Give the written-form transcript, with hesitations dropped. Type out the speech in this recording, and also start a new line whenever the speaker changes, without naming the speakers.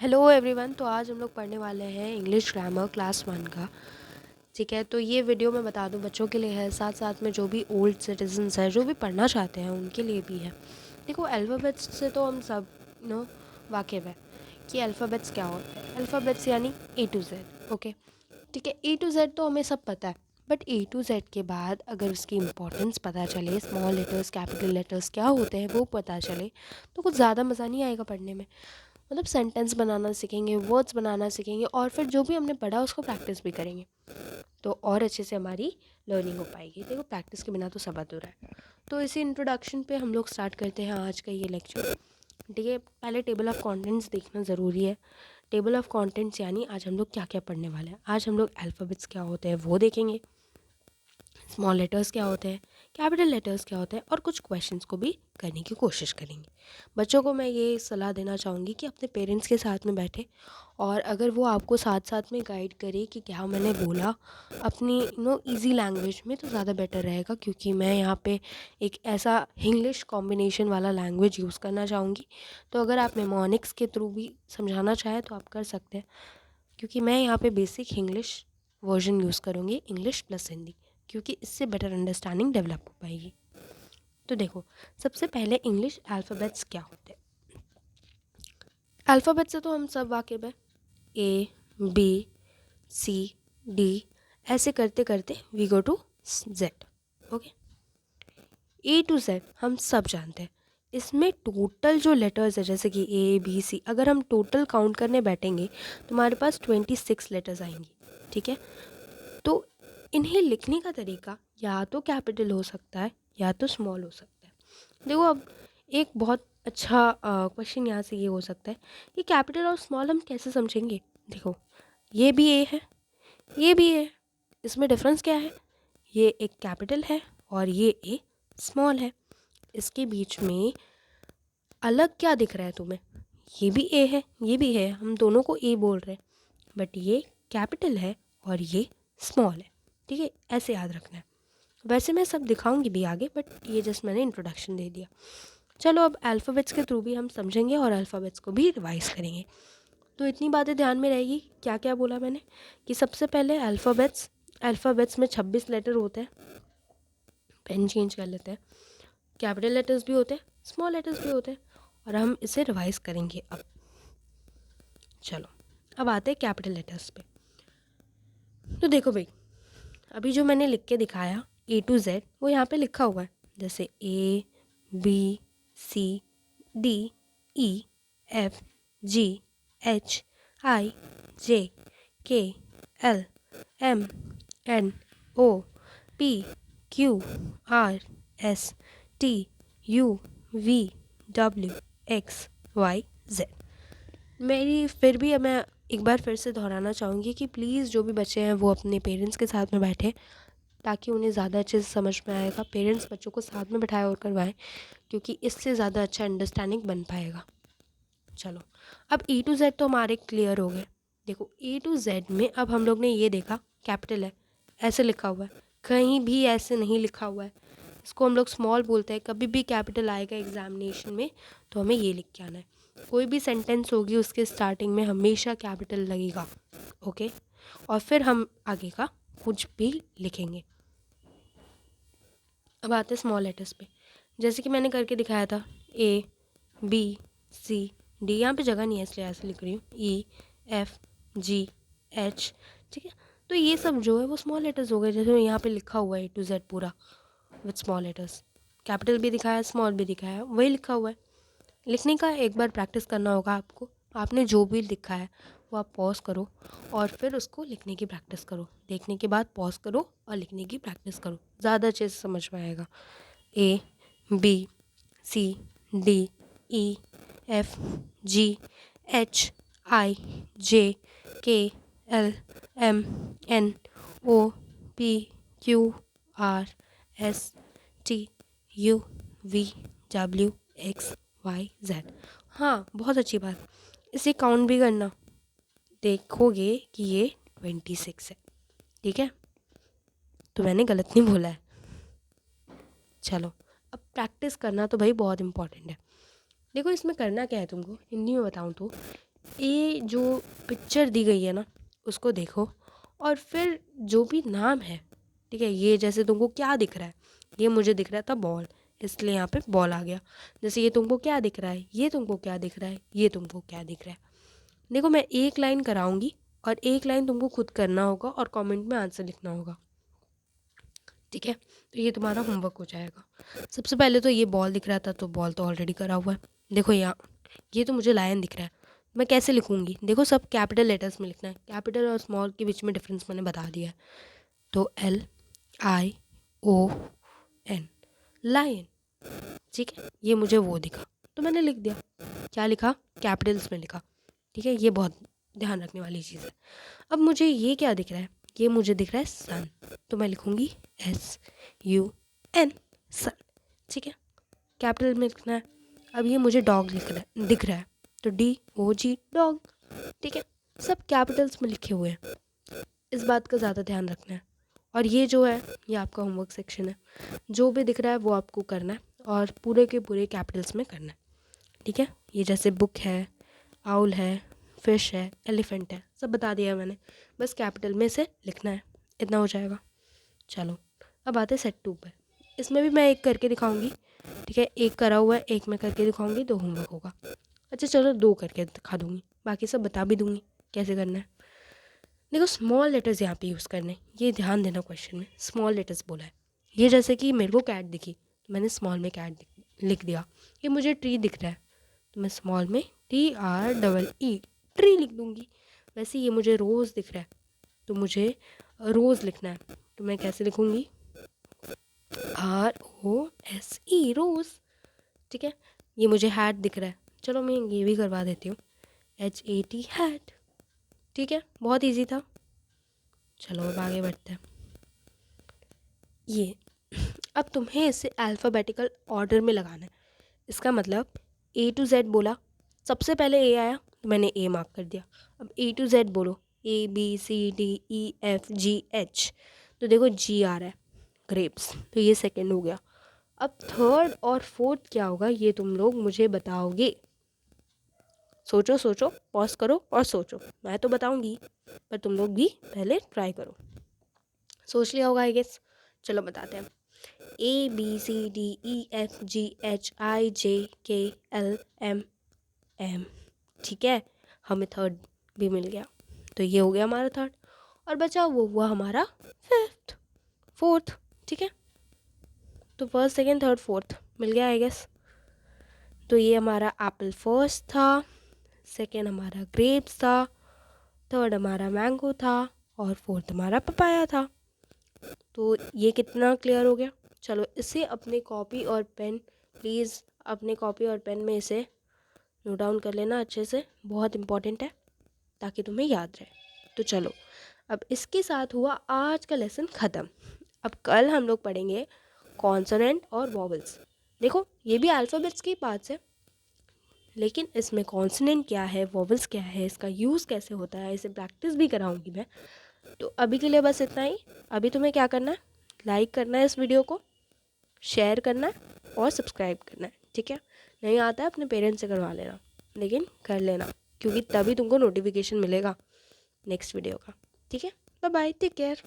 Hello everyone. तो आज हम लोग पढ़ने वाले हैं इंग्लिश ग्रामर क्लास 1 का। ठीक है, तो ये वीडियो मैं बता दूं बच्चों के लिए है, साथ साथ में जो भी ओल्ड सिटीजन्स हैं जो भी पढ़ना चाहते हैं उनके लिए भी है। देखो, अल्फ़ाबेट्स से तो हम सब वाकिफ़ है कि अल्फ़ाबेट्स क्या होते हैं। अल्फ़ाबेट्स यानी A to Z। ओके, ठीक है, A to Z तो हमें सब पता है, बट A to Z के बाद अगर उसकी इम्पोर्टेंस पता चले, स्मॉल लेटर्स कैपिटल लेटर्स क्या होते हैं वो पता चले, तो कुछ ज़्यादा मज़ा नहीं आएगा पढ़ने में। मतलब सेंटेंस बनाना सीखेंगे, वर्ड्स बनाना सीखेंगे, और फिर जो भी हमने पढ़ा उसको प्रैक्टिस भी करेंगे, तो और अच्छे से हमारी लर्निंग हो पाएगी। देखो, प्रैक्टिस के बिना तो सब अधूरा है। तो इसी इंट्रोडक्शन पे हम लोग स्टार्ट करते हैं आज का ये लेक्चर। ठीक है, पहले टेबल ऑफ कंटेंट्स देखना ज़रूरी है। टेबल ऑफ कंटेंट्स यानी आज हम लोग क्या क्या पढ़ने वाले हैं। आज हम लोग अल्फ़ाबेट्स क्या होते हैं वो देखेंगे, स्मॉल लेटर्स क्या होते हैं, कैपिटल लेटर्स क्या होते हैं, और कुछ क्वेश्चंस को भी करने की कोशिश करेंगे। बच्चों को मैं ये सलाह देना चाहूँगी कि अपने पेरेंट्स के साथ में बैठे, और अगर वो आपको साथ साथ में गाइड करे कि क्या मैंने बोला अपनी इजी लैंग्वेज में, तो ज़्यादा बेटर रहेगा, क्योंकि मैं यहाँ पे एक ऐसा इंग्लिश कॉम्बिनेशन वाला लैंग्वेज यूज़ करना चाहूँगी। तो अगर आप मेमोनिक्स के थ्रू भी समझाना चाहें तो आप कर सकते हैं, क्योंकि मैं यहाँ पे बेसिक इंग्लिश वर्जन यूज़ करूँगी, इंग्लिश प्लस हिंदी, क्योंकि इससे बेटर अंडरस्टैंडिंग डेवलप हो पाएगी। तो देखो, सबसे पहले इंग्लिश अल्फ़ाबेट्स क्या होते हैं। अल्फ़ाबेट से तो हम सब वाकिफ़ हैं, A B C D, ऐसे करते करते we go to Z। Okay, A to Z हम सब जानते हैं। इसमें टोटल जो लेटर्स है, जैसे कि A B C, अगर हम टोटल काउंट करने बैठेंगे तो हमारे पास 26 लेटर्स आएंगी। ठीक है, तो इन्हें लिखने का तरीका या तो कैपिटल हो सकता है या तो स्मॉल हो सकता है। देखो, अब एक बहुत अच्छा क्वेश्चन यहाँ से ये हो सकता है कि कैपिटल और स्मॉल हम कैसे समझेंगे। देखो, ये भी ए है, ये भी ए, इसमें डिफरेंस क्या है। ये एक कैपिटल है और ये एक स्मॉल है। इसके बीच में अलग क्या दिख रहा है तुम्हें। ये भी ए है, ये भी है, हम दोनों को ए बोल रहे हैं, बट ये कैपिटल है और ये स्मॉल है। ठीक है, ऐसे याद रखना है। वैसे मैं सब दिखाऊंगी भी आगे, बट ये जस्ट मैंने इंट्रोडक्शन दे दिया। चलो, अब अल्फ़ाबेट्स के थ्रू भी हम समझेंगे और अल्फ़ाबेट्स को भी रिवाइज करेंगे। तो इतनी बातें ध्यान में रहेगी। क्या क्या बोला मैंने कि सबसे पहले अल्फ़ाबेट्स में 26 लेटर होते हैं। पेन चेंज कर लेते हैं। कैपिटल लेटर्स भी होते हैं, स्मॉल लेटर्स भी होते हैं, और हम इसे रिवाइज करेंगे अब। चलो, अब आते हैं कैपिटल लेटर्स पे। तो देखो भाई, अभी जो मैंने लिख के दिखाया A to Z, वो यहाँ पे लिखा हुआ है, जैसे ABCDEFGHIJ, मेरी फिर भी मैं एक बार फिर से दोहराना चाहूँगी कि प्लीज़ जो भी बच्चे हैं वो अपने पेरेंट्स के साथ में बैठे, ताकि उन्हें ज़्यादा अच्छे से समझ में आएगा। पेरेंट्स बच्चों को साथ में बैठाए और करवाएं, क्योंकि इससे ज़्यादा अच्छा अंडरस्टैंडिंग बन पाएगा। चलो, अब A to Z तो हमारे क्लियर हो गए। देखो, A to Z में अब हम लोग ने ये देखा कैपिटल है, ऐसे लिखा हुआ है, कहीं भी ऐसे नहीं लिखा हुआ है। इसको हम लोग स्मॉल बोलते हैं। कभी भी कैपिटल आएगा एग्जामिनेशन में तो हमें ये लिख के आना है। कोई भी सेंटेंस होगी उसके स्टार्टिंग में हमेशा कैपिटल लगेगा। ओके, और फिर हम आगे का कुछ भी लिखेंगे। अब आते हैं स्मॉल लेटर्स पे, जैसे कि मैंने करके दिखाया था ABCD, यहाँ पे जगह नहीं है इसलिए ऐसे लिख रही हूँ, EFGH। ठीक है, तो ये सब जो है वो स्मॉल लेटर्स हो गए, जैसे यहाँ पे लिखा हुआ है A to Z पूरा विथ स्मॉल लेटर्स। कैपिटल भी दिखाया, स्मॉल भी दिखाया, वही लिखा हुआ है। लिखने का एक बार प्रैक्टिस करना होगा आपको। आपने जो भी लिखा है वो आप पॉज करो और फिर उसको लिखने की प्रैक्टिस करो। देखने के बाद पॉज करो और लिखने की प्रैक्टिस करो, ज़्यादा अच्छे से समझ में आएगा। ABCDEFGHIJKLMNOPQRSTUVWXYZ। हाँ, बहुत अच्छी बात। इसे काउंट भी करना, देखोगे कि ये 26 है। ठीक है, तो मैंने गलत नहीं बोला है। चलो, अब प्रैक्टिस करना तो भाई बहुत इंपॉर्टेंट है। देखो, इसमें करना क्या है तुमको, हिंदी में बताऊँ तो ये जो पिक्चर दी गई है ना उसको देखो, और फिर जो भी नाम है, ठीक है, ये जैसे तुमको क्या दिख रहा है, ये मुझे दिख रहा था बॉल, इसलिए यहाँ पे बॉल आ गया। जैसे ये तुमको क्या दिख रहा है, ये तुमको क्या दिख रहा है, ये तुमको क्या दिख रहा है। देखो मैं एक लाइन कराऊंगी और एक लाइन तुमको खुद करना होगा और कमेंट में आंसर लिखना होगा, ठीक है। तो ये तुम्हारा होमवर्क हो जाएगा। सबसे पहले तो ये बॉल दिख रहा था, तो बॉल तो ऑलरेडी करा हुआ है। देखो यहाँ ये तो मुझे लायन दिख रहा है, मैं कैसे लिखूँगी, देखो सब कैपिटल लेटर्स में लिखना है, कैपिटल और स्मॉल के बीच में डिफरेंस मैंने बता दिया है। तो LION, लायन, ठीक है। ये मुझे वो दिखा तो मैंने लिख दिया, क्या लिखा, कैपिटल्स में लिखा, ठीक है। ये बहुत ध्यान रखने वाली चीज़ है। अब मुझे ये क्या दिख रहा है, ये मुझे दिख रहा है सन, तो मैं लिखूँगी SUN, सन, ठीक है, कैपिटल में लिखना है। अब ये मुझे डॉग दिख रहा है, तो DOG, डॉग, ठीक है। सब कैपिटल्स में लिखे हुए हैं, इस बात का ज़्यादा ध्यान रखना है। और ये जो है ये आपका होमवर्क सेक्शन है, जो भी दिख रहा है वो आपको करना है और पूरे के पूरे कैपिटल्स में करना है, ठीक है। ये जैसे बुक है, आउल है, फिश है, एलिफेंट है, सब बता दिया मैंने, बस कैपिटल में से लिखना है, इतना हो जाएगा। चलो अब आते हैं सेट 2 पर। इसमें भी मैं एक करके दिखाऊंगी, ठीक है, एक करा हुआ है, एक मैं करके दिखाऊंगी, 2 होमवर्क होगा। अच्छा चलो 2 करके दिखा दूंगी, बाकी सब बता भी दूंगी कैसे करना है। देखो स्मॉल लेटर्स यहाँ पे यूज़ करने, ये ध्यान देना, क्वेश्चन में स्मॉल लेटर्स बोला है। ये जैसे कि मेरे को कैट दिखी तो मैंने स्मॉल में कैट लिख दिया। ये मुझे ट्री दिख रहा है तो मैं स्मॉल में TREE, ट्री लिख दूँगी। वैसे ये मुझे रोज़ दिख रहा है तो मुझे रोज़ लिखना है, तो मैं कैसे लिखूँगी, ROSE, रोज़, ठीक है। ये मुझे हैट दिख रहा है, चलो मैं ये भी करवा देती हूँ, HAT, हैट, ठीक है, बहुत इजी था। चलो अब आगे बढ़ते हैं। ये अब तुम्हें इसे अल्फ़ाबेटिकल ऑर्डर में लगाना है। इसका मतलब A to Z बोला, सबसे पहले A आया तो मैंने A मार्क कर दिया। अब A to Z बोलो, ABCDEFGH, तो देखो G आ रहा है, ग्रेप्स, तो ये सेकंड हो गया। अब थर्ड और फोर्थ क्या होगा ये तुम लोग मुझे बताओगे। सोचो सोचो, पॉज करो और सोचो, मैं तो बताऊंगी पर तुम लोग भी पहले ट्राई करो। सोच लिया होगा आई गेस, चलो बताते हैं। ABCDEFGHIJKLMM, ठीक है, हमें थर्ड भी मिल गया, तो ये हो गया हमारा थर्ड, और बचा वो हुआ हमारा फोर्थ, ठीक है। तो फर्स्ट सेकेंड थर्ड फोर्थ मिल गया आई गेस। तो ये हमारा एप्पल फर्स्ट था, सेकेंड हमारा ग्रेप्स था, थर्ड हमारा मैंगो था और फोर्थ हमारा पपाया था। तो ये कितना क्लियर हो गया। चलो इसे अपने कॉपी और पेन, प्लीज़ अपने कॉपी और पेन में इसे नोट डाउन कर लेना अच्छे से, बहुत इम्पॉर्टेंट है ताकि तुम्हें याद रहे। तो चलो अब इसके साथ हुआ आज का लेसन ख़त्म। अब कल हम लोग पढ़ेंगे कॉन्सोनेंट और वॉवल्स। देखो ये भी अल्फ़ाबेट्स के पार्ट्स है, लेकिन इसमें कॉन्सोनेंट क्या है, वॉवल्स क्या है, इसका यूज़ कैसे होता है, इसे प्रैक्टिस भी कराऊंगी मैं। तो अभी के लिए बस इतना ही। अभी तुम्हें क्या करना है, लाइक करना है इस वीडियो को, शेयर करना है और सब्सक्राइब करना है, ठीक है। नहीं आता है अपने पेरेंट्स से करवा लेना, लेकिन कर लेना क्योंकि तभी तुमको नोटिफिकेशन मिलेगा नेक्स्ट वीडियो का, ठीक है। Bye bye, take care.